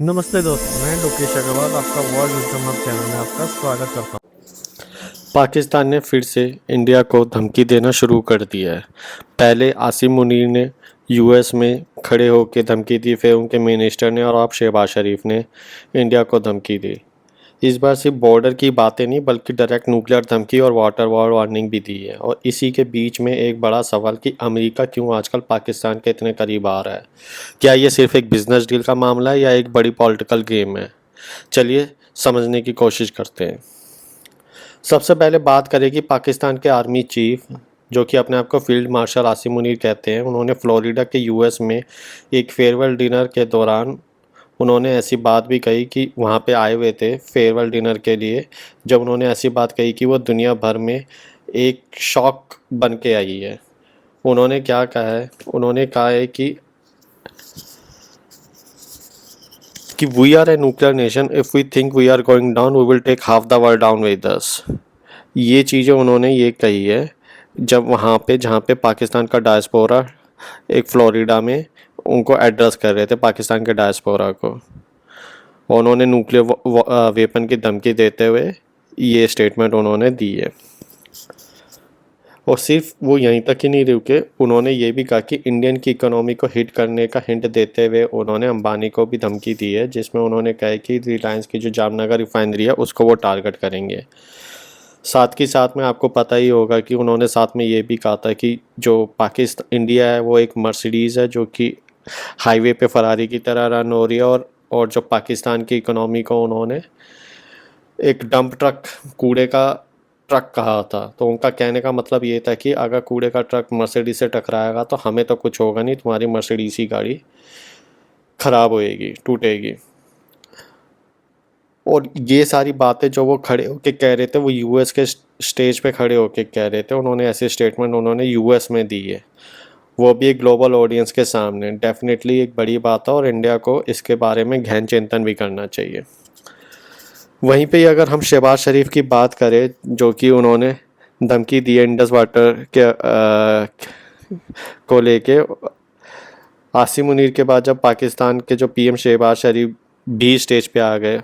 नमस्ते दोस्तों, मैं लोकेश अग्रवाल आपका वर्ल्ड विजडम हब चैनल में आपका स्वागत करता हूं। पाकिस्तान ने फिर से इंडिया को धमकी देना शुरू कर दिया है। पहले आसिम मुनीर ने यूएस में खड़े होकर धमकी दी, फिर उनके मिनिस्टर ने और अब शहबाज शरीफ ने इंडिया को धमकी दी। इस बार सिर्फ बॉर्डर की बातें नहीं बल्कि डायरेक्ट न्यूक्लियर धमकी और वाटर वॉर वार्निंग भी दी है। और इसी के बीच में एक बड़ा सवाल कि अमेरिका क्यों आजकल पाकिस्तान के इतने करीब आ रहा है। क्या ये सिर्फ एक बिजनेस डील का मामला है या एक बड़ी पॉलिटिकल गेम है? चलिए समझने की कोशिश करते हैं। सबसे पहले बात करें कि पाकिस्तान के आर्मी चीफ, जो कि अपने आप को फील्ड मार्शल आसिम मुनीर कहते हैं, उन्होंने फ्लोरिडा के यूएस में एक फेयरवेल डिनर के दौरान उन्होंने ऐसी बात भी कही कि वहाँ पे आए हुए थे फेयरवेल डिनर के लिए। जब उन्होंने ऐसी बात कही कि वो दुनिया भर में एक शॉक बन के आई है। उन्होंने क्या कहा है? उन्होंने कहा है कि we are a nuclear nation, if we think we are going down we will take half the world down with us. ये चीज़ें उन्होंने ये कही है जब वहाँ पे जहाँ पे पाकिस्तान का डायस्पोरा एक फ्लोरिडा में उनको एड्रेस कर रहे थे, पाकिस्तान के डायस्पोरा को। और उन्होंने न्यूक्लियर वेपन की धमकी देते हुए ये स्टेटमेंट उन्होंने दी है। और सिर्फ वो यहीं तक ही नहीं रुके, उन्होंने ये भी कहा कि इंडियन की इकोनॉमी को हिट करने का हिंट देते हुए उन्होंने अंबानी को भी धमकी दी है, जिसमें उन्होंने कहा है कि रिलायंस की जो जामनगर रिफाइनरी है उसको वो टारगेट करेंगे। साथ ही साथ में आपको पता ही होगा कि उन्होंने साथ में ये भी कहा था कि जो पाकिस्तान इंडिया है वो एक मर्सिडीज़ है जो कि हाईवे पे फरारी की तरह रन हो रही है। और जो पाकिस्तान की इकोनॉमी को उन्होंने एक डंप ट्रक, कूड़े का ट्रक कहा था। तो उनका कहने का मतलब ये था कि अगर कूड़े का ट्रक मर्सिडीज से टकराएगा तो हमें तो कुछ होगा नहीं, तुम्हारी मर्सिडीज की गाड़ी खराब होएगी, टूटेगी। और ये सारी बातें जो वो खड़े होके कह रहे थे, वो यूएस के स्टेज पे खड़े होके कह रहे थे। उन्होंने ऐसे स्टेटमेंट उन्होंने यूएस में दी है, वो भी एक ग्लोबल ऑडियंस के सामने। डेफिनेटली एक बड़ी बात है और इंडिया को इसके बारे में गहन चिंतन भी करना चाहिए। वहीं पे अगर हम शहबाज शरीफ की बात करें, जो कि उन्होंने धमकी दी है इंडस वाटर के को लेके, आसिम मुनीर के बाद जब पाकिस्तान के जो पीएम शहबाज शरीफ भी स्टेज पे आ गए,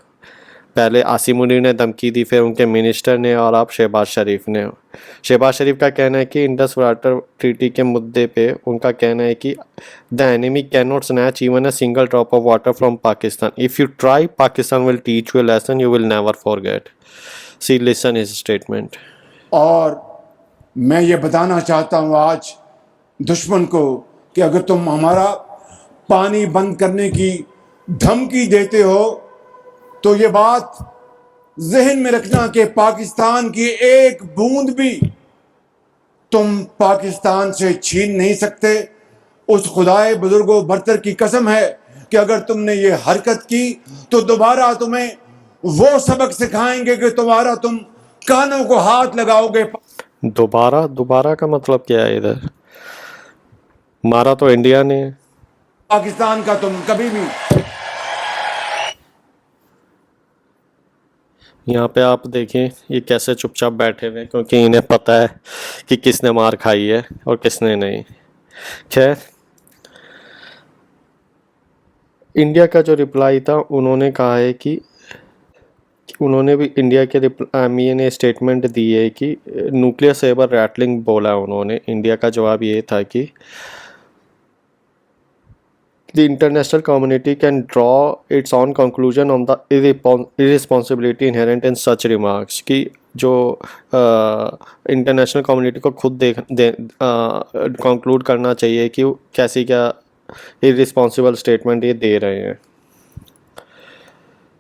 पहले आसिम मुनीर ने धमकी दी, फिर उनके मिनिस्टर ने और अब शहबाज शरीफ ने। शहबाज शरीफ का कहना है कि इंडस वाटर ट्रीटी के मुद्दे पे उनका कहना है कि the enemy can not snatch even a single drop of water from Pakistan. If you try, Pakistan will teach you a lesson you will never forget. See listen his statement. और मैं ये बताना चाहता हूं आज दुश्मन को कि अगर तुम हमारा पानी बंद करने की धमकी देते हो तो ये बात जहन में रखना कि पाकिस्तान की एक बूंद भी तुम पाकिस्तान से छीन नहीं सकते। उस खुदाए बुजुर्गों बरतर की कसम है कि अगर तुमने ये हरकत की तो दोबारा तुम्हें वो सबक सिखाएंगे कि तुम कानों को हाथ लगाओगे। दोबारा दोबारा का मतलब क्या है? इधर मारा तो इंडिया ने। पाकिस्तान का तुम कभी भी यहाँ पे आप देखें ये कैसे चुपचाप बैठे हुए, क्योंकि इन्हें पता है कि किसने मार खाई है और किसने नहीं। खैर, इंडिया का जो रिप्लाई था, उन्होंने कहा है कि उन्होंने भी इंडिया के आर्मी ने स्टेटमेंट दी है कि न्यूक्लियर सेबर रैटलिंग बोला उन्होंने। इंडिया का जवाब ये था कि the international community can draw its own conclusion on the irresponsibility inherent in such remarks। कि जो इंटरनेशनल कम्युनिटी को खुद कंक्लूड करना चाहिए कि कैसी क्या इररिस्पॉन्सिबल स्टेटमेंट ये दे रहे हैं।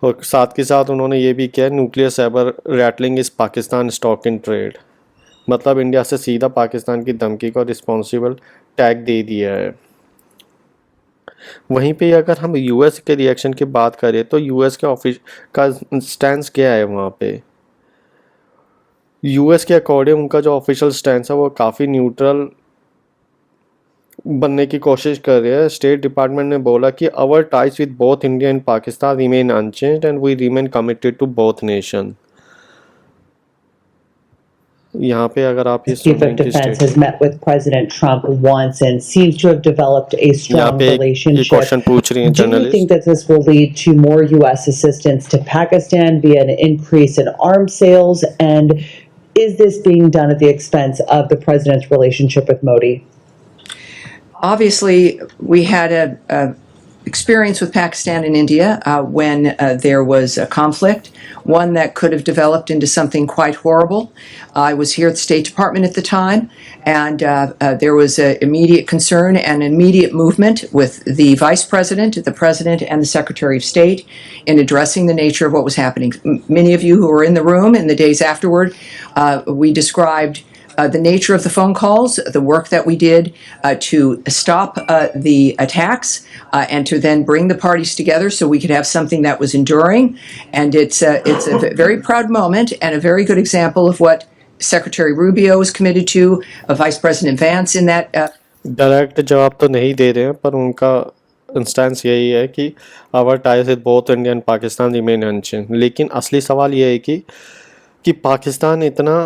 और साथ के साथ उन्होंने ये भी किया, nuclear cyber rattling is Pakistan stock in trade. मतलब इंडिया से सीधा पाकिस्तान की धमकी को रिस्पॉन्सिबल टैग दे दिया है। वहीं पे अगर हम यूएस के रिएक्शन की बात करें तो यूएस के ऑफिस का स्टैंड क्या है? वहाँ पे यूएस के अकॉर्डिंग उनका जो ऑफिशियल स्टैंड है वो काफ़ी न्यूट्रल बनने की कोशिश कर रहे हैं। स्टेट डिपार्टमेंट ने बोला कि our ties with both India and Pakistan remain unchanged and we remain committed to both nation. यहाँ पे अगर आप ये The Chief सुनें of कि Defense has state met with President Trump once and seems to have developed a यहाँ strong पे एक ये relationship. क्वेश्चन पूछ रही है Do you think journalist that this will lead to more U.S. assistance to Pakistan via an increase in arms sales? And is this being done at the expense of the president's relationship with Modi? Obviously, we had a experience with Pakistan and India when there was a conflict, one that could have developed into something quite horrible. I was here at the State Department at the time, and there was an immediate concern and immediate movement with the Vice President, the President, and the Secretary of State in addressing the nature of what was happening. Many of you who were in the room in the days afterward, we described the nature of the phone calls, the work that we did to stop the attacks and to then bring the parties together so we could have something that was enduring. And it's a very proud moment and a very good example of what Secretary Rubio is committed to, Vice President Vance in that. Direct जवाब तो नहीं दे रहे हैं, पर उनका instance यही है कि our ties with both India and Pakistan remain unchange. लेकिन असली सवाल ये है कि पाकिस्तान इतना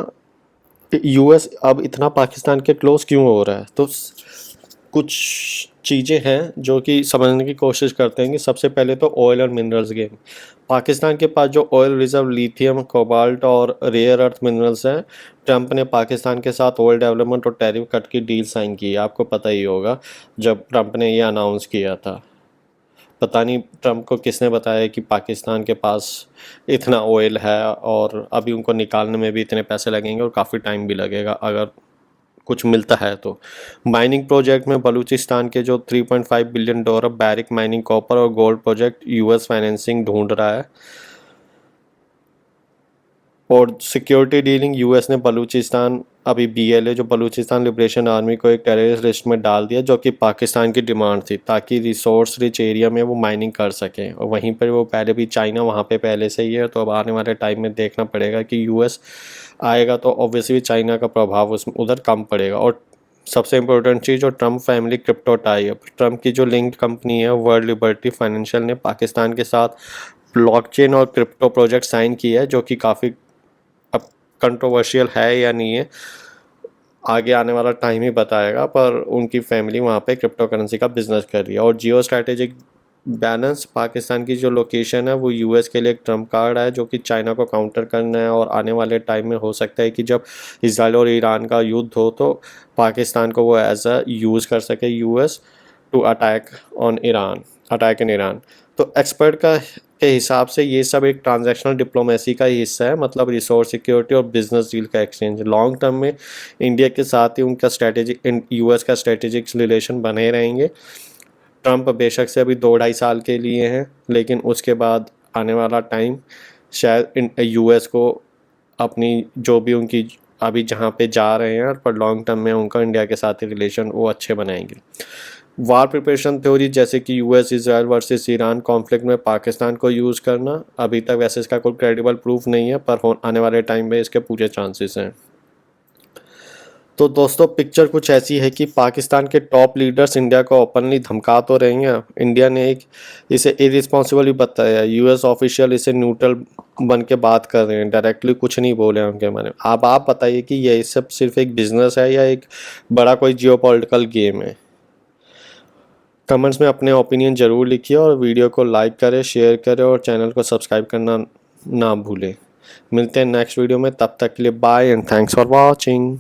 यूएस अब इतना पाकिस्तान के क्लोज क्यों हो रहा है। तो कुछ चीज़ें हैं जो कि समझने की कोशिश करते हैं कि सबसे पहले तो ऑयल और मिनरल्स गेम। पाकिस्तान के पास जो ऑयल रिजर्व लिथियम, कोबाल्ट और रेयर अर्थ मिनरल्स हैं, ट्रंप ने पाकिस्तान के साथ ऑयल डेवलपमेंट और टैरिफ कट की डील साइन की है। आपको पता ही होगा जब ट्रंप ने ये अनाउंस किया था। पता नहीं ट्रंप को किसने बताया कि पाकिस्तान के पास इतना ऑयल है और अभी उनको निकालने में भी इतने पैसे लगेंगे और काफ़ी टाइम भी लगेगा अगर कुछ मिलता है तो। माइनिंग प्रोजेक्ट में बलूचिस्तान के जो $3.5 बिलियन बैरिक माइनिंग कॉपर और गोल्ड प्रोजेक्ट यूएस फाइनेंसिंग ढूंढ रहा है। और सिक्योरिटी डीलिंग, यूएस ने बलूचिस्तान अभी बीएलए जो बलूचिस्तान लिबरेशन आर्मी को एक टेररिस्ट लिस्ट में डाल दिया, जो कि पाकिस्तान की डिमांड थी ताकि रिसोर्स रिच एरिया में वो माइनिंग कर सकें। और वहीं पर वो पहले भी चाइना वहाँ पे पहले से ही है, तो अब आने वाले टाइम में देखना पड़ेगा कि यूएस आएगा तो ऑब्वियसली चाइना का प्रभाव उधर कम पड़ेगा। और सबसे इम्पोर्टेंट चीज़, जो Trump family crypto tie up, Trump की जो लिंक्ड कंपनी है वर्ल्ड लिबर्टी फाइनेंशियल ने पाकिस्तान के साथ ब्लॉकचेन और क्रिप्टो प्रोजेक्ट साइन किया है, जो कि काफ़ी अब कंट्रोवर्शियल है या नहीं है आगे आने वाला टाइम ही बताएगा, पर उनकी फैमिली वहाँ पे क्रिप्टो करेंसी का बिजनेस कर रही है। और जियो स्ट्रैटेजिक बैलेंस, पाकिस्तान की जो लोकेशन है वो यूएस के लिए एक ट्रम्प कार्ड है जो कि चाइना को काउंटर करना है। और आने वाले टाइम में हो सकता है कि जब इजराइल और ईरान का युद्ध हो तो पाकिस्तान को वो एज अ यूज़ कर सके US to attack in Iran. तो एक्सपर्ट के हिसाब से ये सब एक ट्रांजैक्शनल डिप्लोमेसी का ही हिस्सा है, मतलब रिसोर्स सिक्योरिटी और बिजनेस डील का एक्सचेंज। लॉन्ग टर्म में इंडिया के साथ ही उनका स्ट्रेटेजिक यूएस का स्ट्रेटेजिक रिलेशन बने रहेंगे। ट्रंप बेशक से अभी 2-2.5 साल के लिए हैं, लेकिन उसके बाद आने वाला टाइम शायद यूएस को अपनी जो भी उनकी अभी जहाँ पे जा रहे हैं, पर लॉन्ग टर्म में उनका इंडिया के साथ ही रिलेशन वो अच्छे बनाएंगे। वार प्रिपरेशन थ्योरी जैसे कि US Israel versus Iran conflict में पाकिस्तान को यूज़ करना, अभी तक वैसे इसका कोई क्रेडिबल प्रूफ नहीं है, पर आने वाले टाइम में इसके पूरे चांसेस हैं। तो दोस्तों पिक्चर कुछ ऐसी है कि पाकिस्तान के टॉप लीडर्स इंडिया को ओपनली धमका तो रहे हैं। इंडिया ने इसे इरिस्पॉन्सिबल भी बताया। यूएस ऑफिशियल इसे न्यूट्रल बन के बात कर रहे हैं, डायरेक्टली कुछ नहीं बोले हैं उनके बारे में। अब आप बताइए कि ये सब सिर्फ एक बिजनेस है या एक बड़ा कोई जियोपॉलिटिकल गेम है। कमेंट्स में अपने ओपिनियन ज़रूर लिखिए और वीडियो को लाइक करें, शेयर करें और चैनल को सब्सक्राइब करना ना भूलें। मिलते हैं नेक्स्ट वीडियो में, तब तक के लिए bye and thanks for watching.